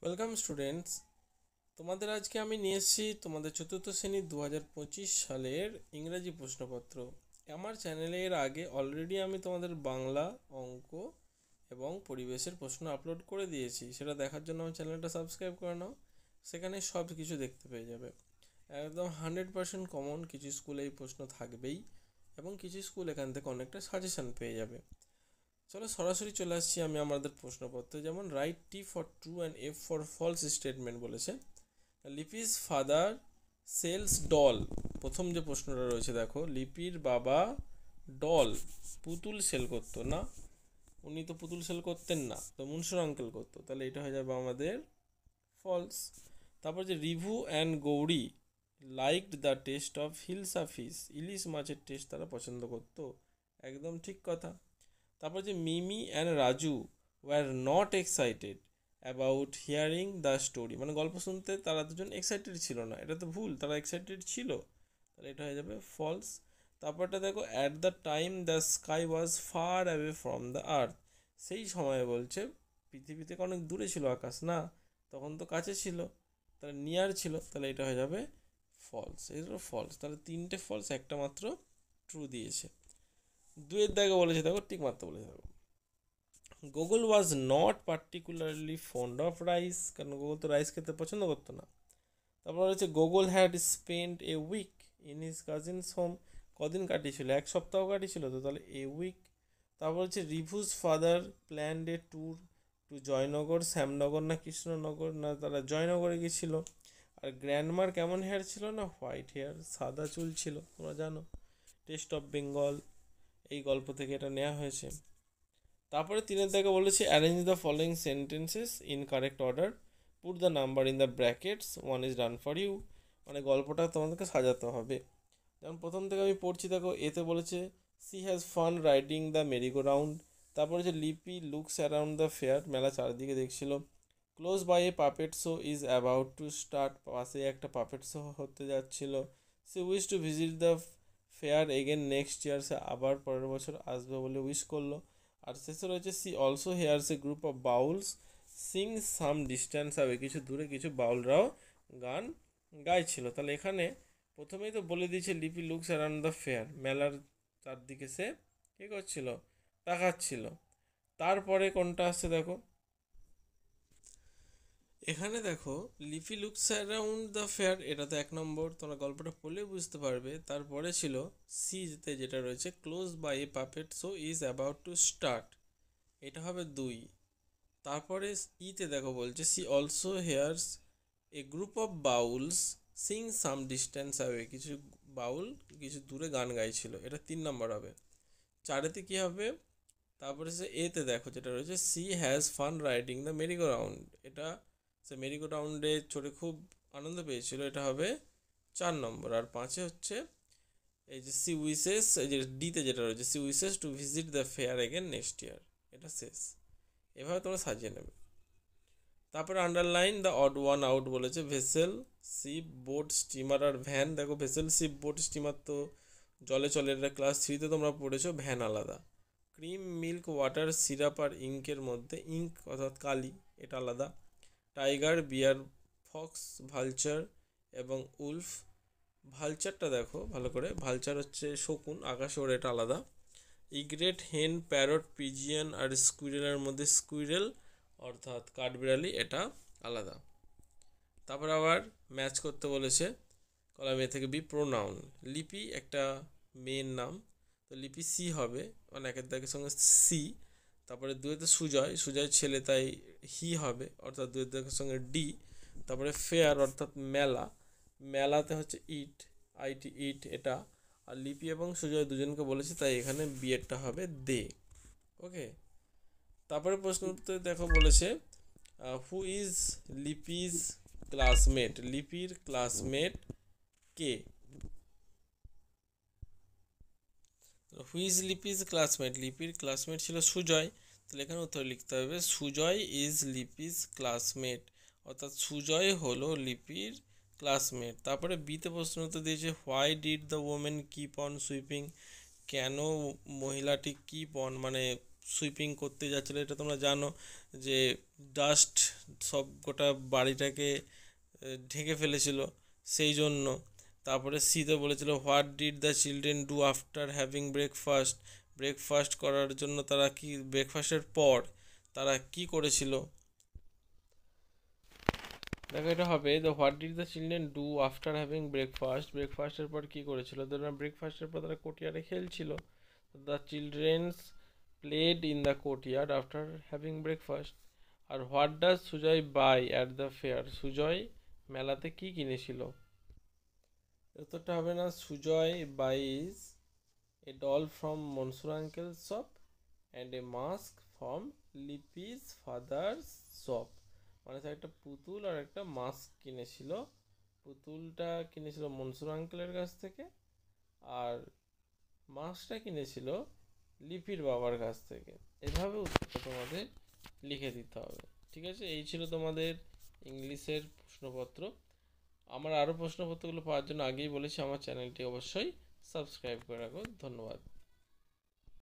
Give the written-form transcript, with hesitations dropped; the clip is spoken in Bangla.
ওয়েলকাম স্টুডেন্টস, তোমাদের আজকে আমি নিয়ে এসেছি তোমাদের চতুর্থ শ্রেণীর 2025 সালের ইংরাজি প্রশ্নপত্র। আমার চ্যানেলে এর আগে অলরেডি আমি তোমাদের বাংলা, অঙ্ক এবং পরিবেশের প্রশ্ন আপলোড করে দিয়েছি। সেটা দেখার জন্য আমার চ্যানেলটা সাবস্ক্রাইব করে নাও, সেখানে সব কিছু দেখতে পেয়ে যাবে। একদম 100% কমন কিছু স্কুলে এই প্রশ্ন থাকবেই এবং কিছু স্কুল এখান থেকে অনেকটা সাজেশন পেয়ে যাবে। চলো সরাসরি চলে আসছি আমি আমাদের প্রশ্নপত্রে। যেমন write T for true and F for false statement বলেছে। লিপিস ফাদার সেলস ডল, প্রথম যে প্রশ্নটা রয়েছে দেখো, লিপির বাবা ডল পুতুল সেল করতো না, উনি তো পুতুল সেল করতেন না, তো মুনসুর আঙ্কেল করতো, তাহলে এটা হয়ে যাবে আমাদের ফলস। তারপর যে Rivu and Gauri liked the taste of hilsa fish, ইলিশ মাছের টেস্ট তারা পছন্দ করতো, একদম ঠিক কথা। তারপর যে Mimi and Raju were not excited about hearing the story, মানে গল্প শুনতে তারা দুজন এক্সাইটেড ছিল না, এটা তো ভুল, তারা এক্সাইটেড ছিল, তাহলে এটা হয়ে যাবে ফলস। তারপরটা দেখো, at the time the sky was far away from the earth, সেই সময়ে বলছে পৃথিবী থেকে অনেক দূরে ছিল আকাশ, না তখন তো কাছে ছিল, তাহলে নিয়ার ছিল, তাহলে এটা হয়ে যাবে ফলস। এটা ফলস, তাহলে তিনটে ফলস, একটা মাত্র ট্রু দিয়েছে। দুয়ের দাগে বলেছে দেখো, ঠিক মাত্র বলেছে দেখো, Google was not particularly fond of rice, কারণ গুগল তো রাইস খেতে পছন্দ করতো না। তারপর হচ্ছে Google had spend a week in his cousin's home, কদিন কাটিয়েছিল, এক সপ্তাহ কাটিয়েছিল, তো তাহলে এ উইক। তারপর হচ্ছে Ribhu's father planned a tour to Joynagar, Shyamnagar না কৃষ্ণনগর, না তারা জয়নগরে গেছিল। আর গ্র্যান্ডমার কেমন হেয়ার ছিল, না হোয়াইট হেয়ার, সাদা চুল ছিল, তোমরা জানো, টেস্ট অফ বেঙ্গল এই গল্প থেকে এটা নেওয়া হয়েছে। তারপরে তিনের দাগে বলেছে arrange the following sentences in correct order, put the number in the brackets, one is done for you, মানে গল্পটা তোমাদেরকে সাজাতে হবে। যেমন প্রথম থেকে আমি পড়ছি দেখো, এতে বলেছে she has fun riding the merry go round, তারপরে হচ্ছে লিপি লুকস অ্যারাউন্ড দ্য ফেয়ার, মেলা চারদিকে দেখছিল। Close by a puppet show is about to start, পাশে একটা পাপেট শো হতে যাচ্ছিল। She wish to visit the fair again next year, সে আবার পরের বছর আসবে বলে উইশ করলো। আর শেষে রয়েছে she also hears a group of Bauls sing some distance হবে, কিছু দূরে কিছু বাউলরাও গান গাইছিল। তাহলে এখানে প্রথমেই তো বলে দিয়েছে লিপি লুকস অ্যারাউন্ড দ্য ফেয়ার, মেলার চারদিকে সে কী করছিল, তাকাচ্ছিল। তারপরে কোনটা আসছে দেখো, এখানে দেখো লিপি লুকস অ্যারাউন্ড দ্য ফেয়ার, এটা তো এক নম্বর, তোমরা গল্পটা পড়লে বুঝতে পারবে। তারপরে ছিল সিতে যেটা রয়েছে close by a puppet show is about to start, এটা হবে দুই। তারপরে ইতে দেখো বলছে she also hears a group of Bauls sing some distance away, কিছু বাউল কিছু দূরে গান গাইছিল, এটা 3 নম্বর হবে। চারেতে কী হবে, তারপরে সে এতে দেখো যেটা রয়েছে she has fun riding the merry go round, এটা সে মেরিগো রাউন্ডে চড়ে খুব আনন্দ পেয়েছিল, এটা হবে 4 নম্বর। আর পাঁচে হচ্ছে এই যে সি উইসেস, এই যে ডিতে যেটা রয়েছে she wishes to visit the fair again next year, এটা শেষ। এভাবে তোমরা সাজিয়ে নেবে। তারপরে underline the odd one out বলেছে, ভেসেল শিপ বোট স্টিমার আর ভ্যান, দেখো ভেসেল শিপ বোট স্টিমার তো জলে চলে, এটা ক্লাস 3তে তোমরা পড়েছো, ভ্যান আলাদা। ক্রিম মিল্ক ওয়াটার সিরাপ আর ইঙ্কের মধ্যে ইঙ্ক অর্থাৎ কালি, এটা আলাদা। টাইগার বিয়ার ফক্স ভালচার এবং উলফ, ভালচারটা দেখো ভালো করে, ভালচার হচ্ছে শকুন আকাশে ওড়ে, এটা আলাদা। ইগ্রেট হেন প্যারট পিজিয়ান আর স্কুইরেলের মধ্যে স্কুইরেল অর্থাৎ কাঠবিড়ালি, এটা আলাদা। তারপর আবার ম্যাচ করতে বলেছে, কলাম এ থেকে বি প্রোনাউন, লিপি একটা মেয়ের নাম, তো লিপি সি হবে, মানে একের দাগের সঙ্গে সি। তারপরে দুয়েতে সুজয়, সুজয় ছেলে তাই হি হবে, অর্থাৎ দুয়ের দাগের সঙ্গে ডি। তারপরে ফেয়ার অর্থাৎ মেলা, মেলাতে হচ্ছে ইট, আইটি ইট, এটা। আর লিপি এবং সুজয় দুজনকে বলেছে, তাই এখানে বিয়েরটা হবে দে। ওকে, তারপরে প্রশ্ন উত্তরে দেখো বলেছে হু ইজ লিপিজ ক্লাসমেট, লিপির classmate K, who is Lipi's classmate, লিপির ক্লাসমেট ছিল সুজয়, তাহলে এখানে উত্তর লিখতে হবে সুজয় ইজ লিপিজ ক্লাসমেট, অর্থাৎ সুজয় হলো লিপির ক্লাসমেট। তারপরে বিতে প্রশ্ন উত্তর দিয়েছে why did the women keep on sweeping, কেন মহিলাটি কিপ অন মানে সুইপিং করতে যাচ্ছিলো, এটা তোমরা জানো যে ডাস্ট সব গোটা বাড়িটাকে ঢেকে ফেলেছিল সেই জন্য। তারপরে সিতে বলেছিল what did the children do after having breakfast, breakfast করার জন্য তারা কি, ব্রেকফাস্টের পর তারা কি করেছিল। দেখো এটা হবে the what did the children do after having breakfast, ব্রেকফাস্টের পর কি করেছিল, ধরুন ব্রেকফাস্টের পর তারা কোর্টইয়ার্ডে খেলছিল। The childrens played in the courtyard after having breakfast. আর what does Sujoy buy at the fair, Sujoy মেলাতে কি কিনেছিল। উত্তরটা হবে না, Sujoy buys a doll from Mansoor uncle shop and a mask from Lipi's father's shop. মানে তার একটা পুতুল আর একটা মাস্ক কিনেছিল। পুতুলটা কিনেছিল মনসুর আঙ্কেলের কাছ থেকে, আর মাস্কটা কিনেছিল লিপির বাবার কাছ থেকে। এভাবে উত্তরটা তোমাদের লিখে দিতে হবে। ঠিক আছে, এই ছিল তোমাদের ইংলিশের প্রশ্নপত্র। আমার আরও প্রশ্নপত্রগুলো পাওয়ার জন্য আগেই বলেছি আমার চ্যানেলটি অবশ্যই সাবস্ক্রাইব করে রাখো। ধন্যবাদ।